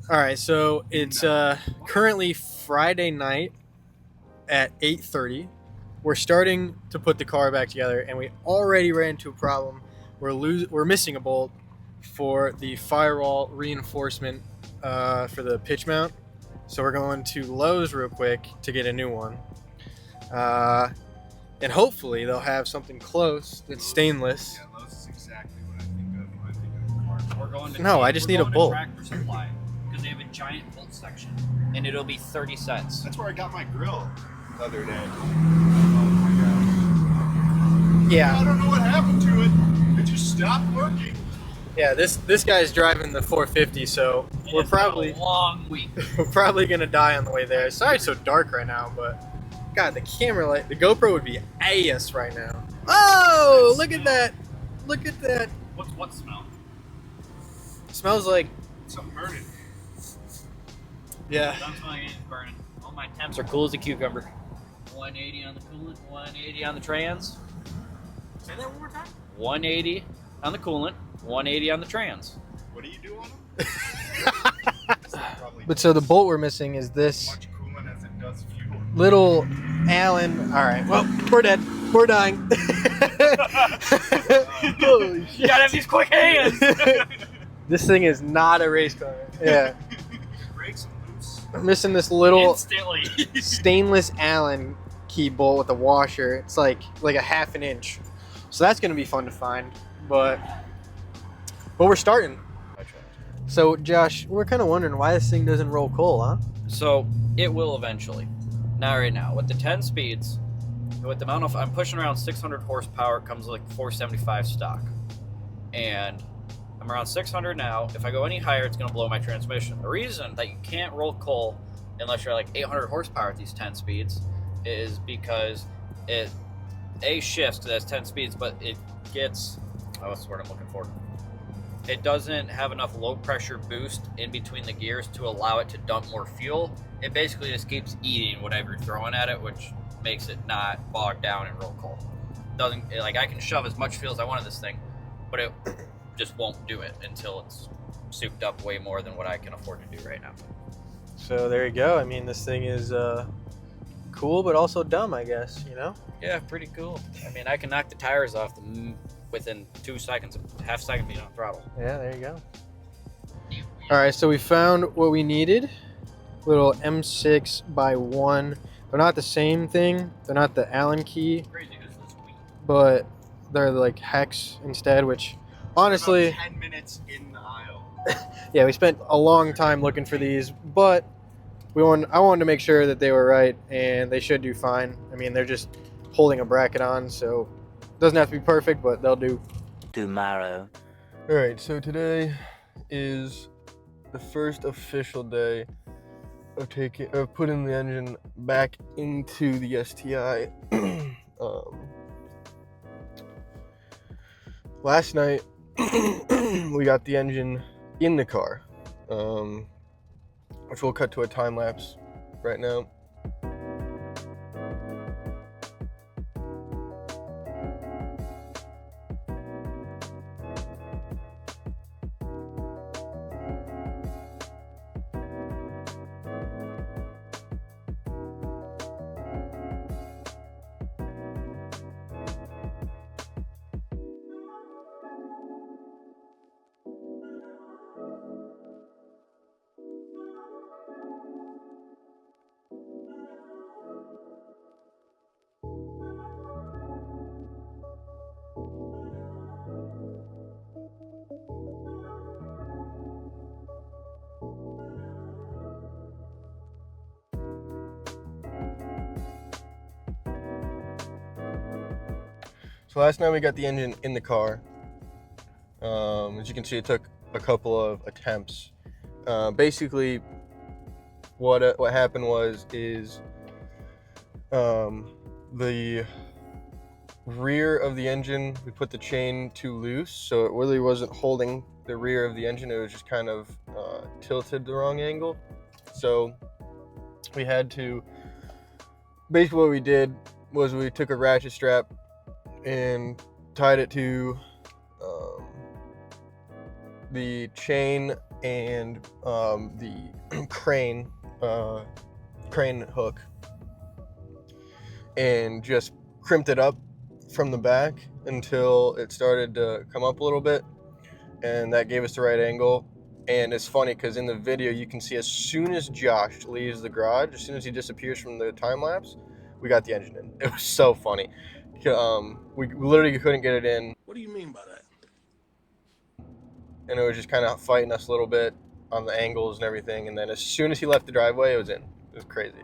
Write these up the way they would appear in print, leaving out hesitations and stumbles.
All right, so it's currently Friday night at 8:30. We're starting to put the car back together, and we already ran into a problem. We're missing a bolt for the firewall reinforcement for the pitch mount. So we're going to Lowe's real quick to get a new one, and hopefully they'll have something close that's stainless. Yeah, Lowe's is exactly what I think of when I think of car. We're going to No, I just need a bolt. Tractor Supply because they have a giant bolt section, and it'll be 30 cents. That's where I got my grill the other day. Oh my god. Yeah. I don't know what happened to it. It just stopped working. Yeah, this guy's driving the 450, so And we're it's been probably a long week. we're probably gonna die on the way there. Sorry it's so dark right now, but God, the camera light, the GoPro would be ass right now. Oh, look at that! Look at that! What smell? It smells like Something burning. yeah. I'm smelling it burning. All my temps are cool as a cucumber. 180 on the coolant, 180 on the trans. Say that one more time. 180 on the coolant, 180 on the trans. What do you do on them? But so the bolt we're missing is this Much coolant as it does fuel. little Allen. All right, well we're dead. We're dying. Holy shit. You gotta have these quick hands! This thing is not a race car. Yeah, Brakes loose. I'm missing this little Instantly. stainless Allen key bolt with a washer. It's like a half an inch. So that's gonna be fun to find. But we're starting. So Josh, we're kind of wondering why this thing doesn't roll coal, huh? So it will eventually. Not right now. With the 10 speeds, with the amount of I'm pushing around 600 horsepower, it comes like 475 stock, and I'm around 600 now. If I go any higher, it's gonna blow my transmission. The reason that you can't roll coal unless you're like 800 horsepower at these 10 speeds is because it shifts because it has 10 speeds, but it gets what's the word I'm looking for? It doesn't have enough low pressure boost in between the gears to allow it to dump more fuel. It basically just keeps eating whatever you're throwing at it, which makes it not bog down and roll coal. Doesn't like I can shove as much fuel as I want in this thing, but it just won't do it until it's souped up way more than what I can afford to do right now. So there you go. I mean, this thing is cool, but also dumb, I guess. You know? Yeah, pretty cool. I mean, I can knock the tires off within 2 seconds, half second being on throttle. Yeah, there you go. All right, so we found what we needed. Little M6 by 1. They're not the same thing. They're not the Allen key, Crazy because it's sweet. but they're like hex instead, which honestly, About 10 minutes in the aisle. yeah, we spent a long time looking for these, but I wanted to make sure that they were right, and they should do fine. I mean, they're just holding a bracket on, so it doesn't have to be perfect, but they'll do. Tomorrow. All right, so today is the first official day of putting the engine back into the STI. Last night we got the engine in the car, which we'll cut to a time lapse right now. So last night we got the engine in the car. As you can see, it took a couple of attempts. Basically, what happened is the rear of the engine, we put the chain too loose, so it really wasn't holding the rear of the engine. It was just kind of tilted the wrong angle. So we had to, basically what we did was we took a ratchet strap and tied it to the chain and the crane hook, and just crimped it up from the back until it started to come up a little bit, and that gave us the right angle. And it's funny because in the video you can see as soon as Josh leaves the garage, as soon as he disappears from the time lapse, we got the engine in. It was so funny. We literally couldn't get it in. What do you mean by that? And it was just kind of fighting us a little bit on the angles and everything. And then as soon as he left the driveway, it was in. It was crazy.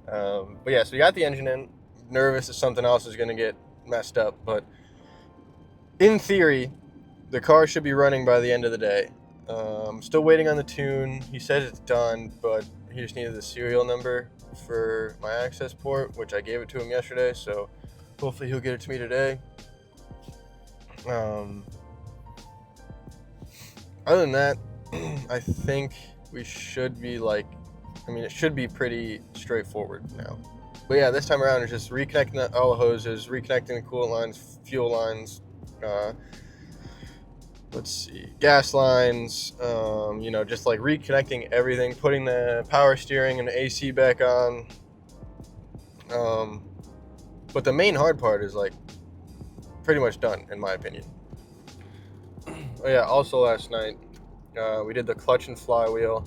But yeah, so we got the engine in. Nervous that something else is going to get messed up. But in theory, the car should be running by the end of the day. Still waiting on the tune. He said it's done, but he just needed the serial number for my access port, which I gave it to him yesterday. So hopefully he'll get it to me today. Other than that, I think we should be it should be pretty straightforward now. But yeah, this time around it's just reconnecting all the hoses, reconnecting the coolant lines, fuel lines, gas lines, just like reconnecting everything, putting the power steering and the AC back on. But the main hard part is like pretty much done, in my opinion. Oh yeah, also last night we did the clutch and flywheel,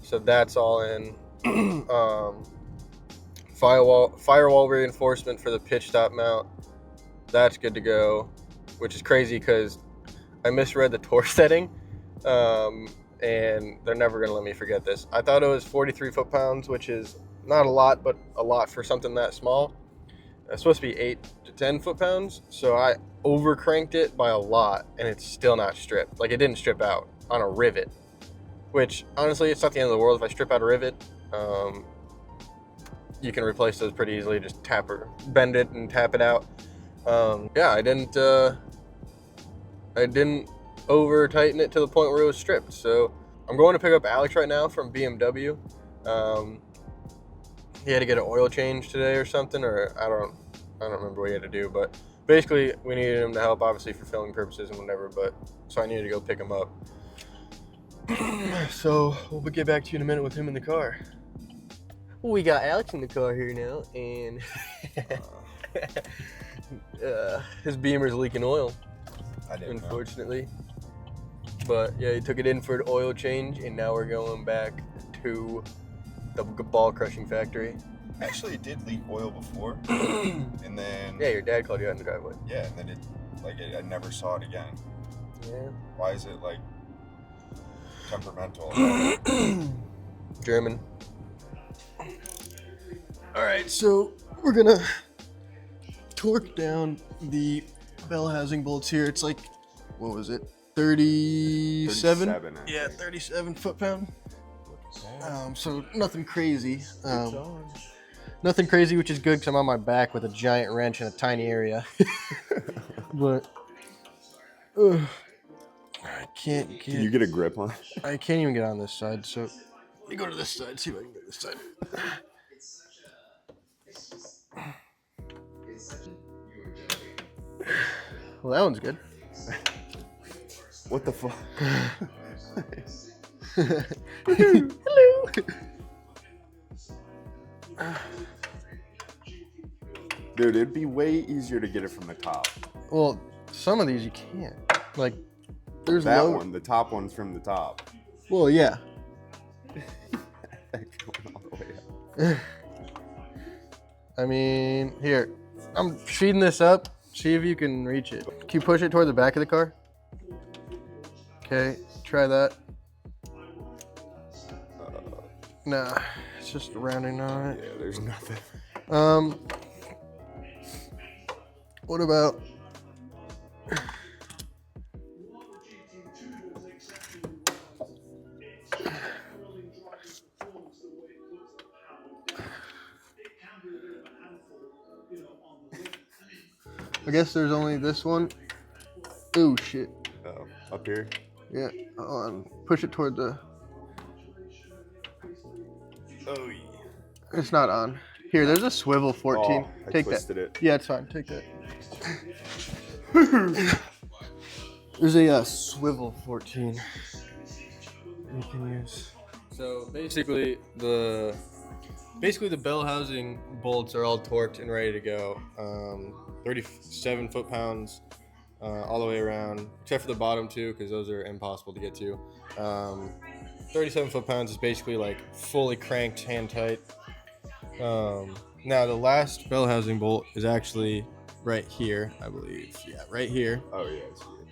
so that's all in. Firewall reinforcement for the pitch stop mount, that's good to go, which is crazy because I misread the torque setting, and they're never going to let me forget this. I thought it was 43 foot-pounds, which is not a lot, but a lot for something that small. It's supposed to be 8 to 10 foot-pounds, so I over-cranked it by a lot, and it's still not stripped. Like, it didn't strip out on a rivet, which, honestly, it's not the end of the world if I strip out a rivet. You can replace those pretty easily, just bend it and tap it out. Yeah, I didn't over tighten it to the point where it was stripped. So I'm going to pick up Alex right now from BMW. He had to get an oil change today or something, or I don't remember what he had to do, but basically we needed him to help, obviously for filming purposes and whatever, so I needed to go pick him up. So we'll get back to you in a minute with him in the car. We got Alex in the car here now, and his Beamer's leaking oil, unfortunately. But yeah, he took it in for an oil change, and now we're going back to the ball crushing factory. Actually, it did leak oil before, and then Yeah, your dad called you out in the driveway. yeah, and then I never saw it again. Yeah. Why is it like temperamental? German. Alright, so we're gonna torque down the bell housing bolts here. It's like, what was it? 37? 37, I Yeah, think. 37 foot-pound. So nothing crazy. Nothing crazy, which is good because I'm on my back with a giant wrench in a tiny area. But I can't get. Can you get a grip on it? I can't even get on this side, so let me go to this side, see if I can get this side. Well, that one's good. What the fuck? Hello. Dude, it'd be way easier to get it from the top. Well, some of these you can't. Like, there's That low. one, the top one's from the top. Well, yeah. Going all the way up. I mean, here. I'm feeding this up. See if you can reach it. Can you push it toward the back of the car? Okay, try that. Nah, it's just rounding on it. Yeah, there's nothing. What about? I guess there's only this one. Oh shit. Oh, up here? Yeah, hold on. Push it toward the. Oh, yeah. It's not on. Here, there's a swivel 14. Oh, I Take twisted that. it. Yeah, it's fine. Take that. There's a swivel 14. you can use. So basically the bell housing bolts are all torqued and ready to go. 37 foot-pounds all the way around, except for the bottom two because those are impossible to get to. 37 foot-pounds is basically like fully cranked, hand tight. Now the last bell housing bolt is actually right here, I believe. Yeah, right here. Oh yeah, I see it.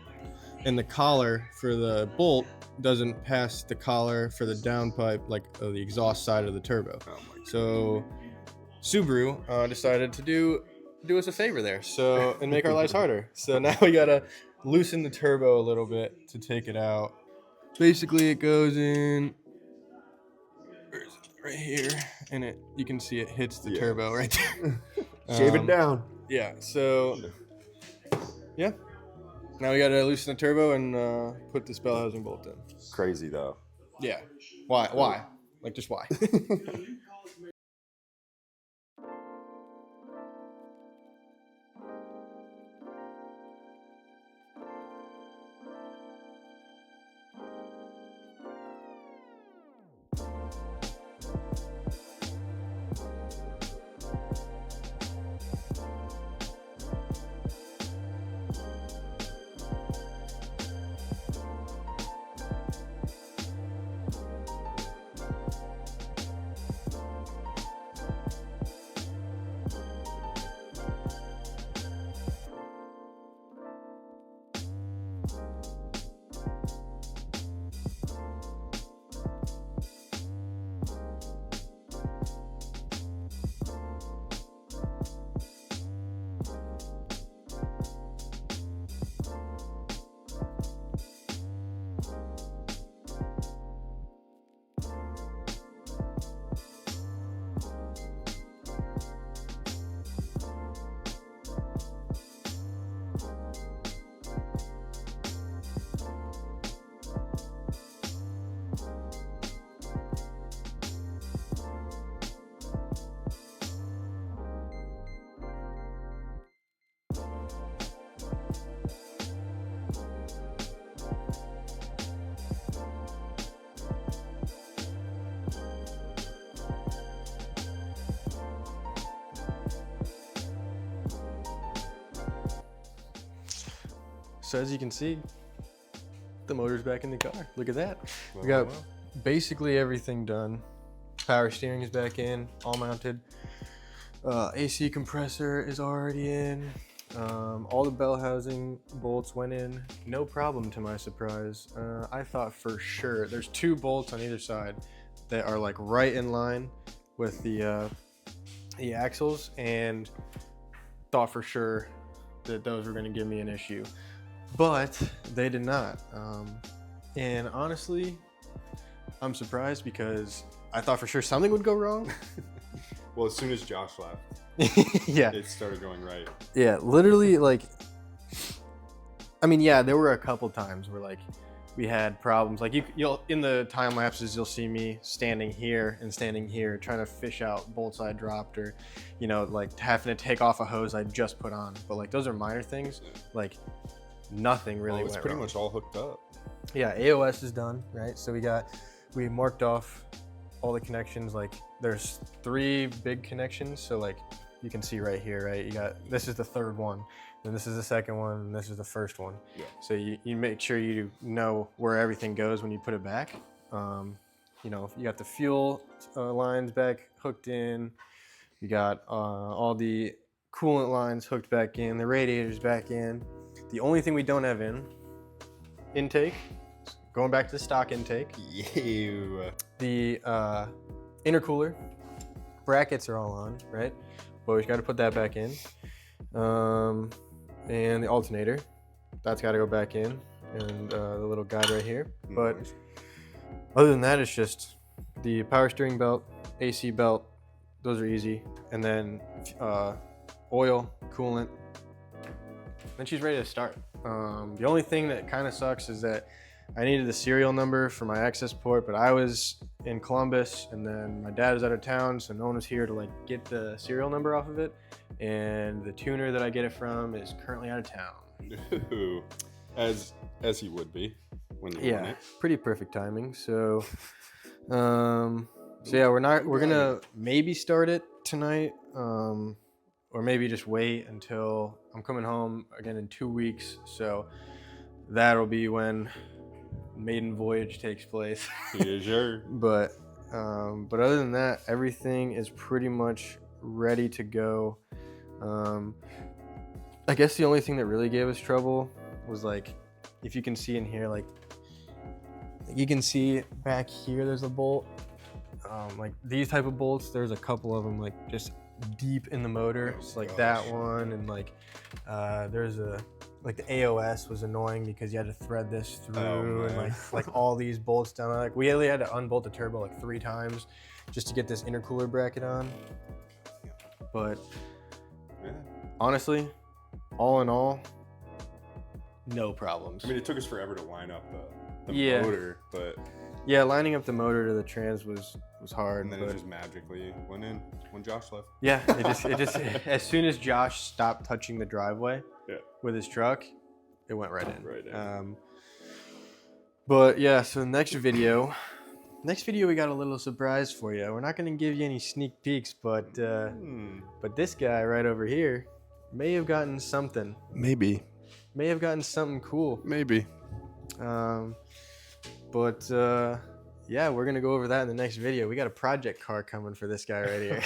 And the collar for the bolt doesn't pass the collar for the downpipe, like the exhaust side of the turbo. Oh my God. So Subaru decided to do us a favor there, and make our lives harder. So now we gotta loosen the turbo a little bit to take it out. Basically, it goes in. Where is it? Right here, and you can see it hits the turbo right there. Shave it down. Yeah. So yeah. Now we gotta loosen the turbo and put this bell housing bolt in. Crazy though. Yeah. Why? Why? Like, just why? So as you can see, the motor's back in the car. Look at that. We got basically everything done. Power steering is back in, all mounted. AC compressor is already in. All the bell housing bolts went in, no problem to my surprise. I thought for sure, there's 2 bolts on either side that are like right in line with the axles, and thought for sure that those were gonna give me an issue. But they did not. And honestly, I'm surprised because I thought for sure something would go wrong. Well, as soon as Josh left, Yeah. it started going right. Yeah, literally, like, I mean, yeah, there were a couple times where like we had problems. Like you'll in the time lapses, you'll see me standing here and standing here trying to fish out bolts I dropped, or like having to take off a hose I just put on. But like those are minor things. Like nothing really went It's pretty wrong. much all hooked up. Yeah, AOS is done, right? So we marked off all the connections. Like there's 3 big connections. So like you can see right here, right? This is the 3rd one, then this is the 2nd one, and this is the 1st one. Yeah. So you make sure you know where everything goes when you put it back. You got the fuel lines back hooked in. You got all the coolant lines hooked back in, the radiators back in. The only thing we don't have intake, going back to the stock intake. Yeah. The intercooler brackets are all on, right? But we've got to put that back in. And the alternator, that's got to go back in, and the little guide right here. But Nice. other than that, it's just the power steering belt, AC belt, those are easy. And then oil, coolant. Then she's ready to start. The only thing that kind of sucks is that I needed the serial number for my access port, but I was in Columbus and then my dad was out of town, so no one was here to like get the serial number off of it. And the tuner that I get it from is currently out of town. As he would be when you want Yeah, it. pretty perfect timing. So, yeah, we're gonna maybe start it tonight, or maybe just wait until I'm coming home again in 2 weeks. So that'll be when maiden voyage takes place. Yeah, sure. But other than that, everything is pretty much ready to go. I guess the only thing that really gave us trouble was, like, if you can see in here, like you can see back here, there's a bolt. Like these type of bolts, there's a couple of them like just deep in the motor. It's like that one, and like there's a like the AOS was annoying because you had to thread this through, and like all these bolts down. Like we only had to unbolt the turbo like 3 times just to get this intercooler bracket on. But honestly, all in all, no problems. I mean, it took us forever to line up the Yeah. motor, but Yeah, lining up the motor to the trans was hard. and then but it just magically went in when Josh left. yeah, it just as soon as Josh stopped touching the driveway with his truck, it went right in. Right in. But yeah, so next video we got a little surprise for you. We're not going to give you any sneak peeks, but this guy right over here may have gotten something. Maybe. May have gotten something cool. Maybe. But yeah, we're gonna go over that in the next video. We got a project car coming for this guy right here.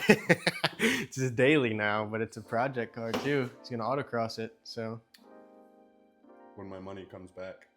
It's his daily now, but it's a project car too. He's gonna autocross it, so When my money comes back.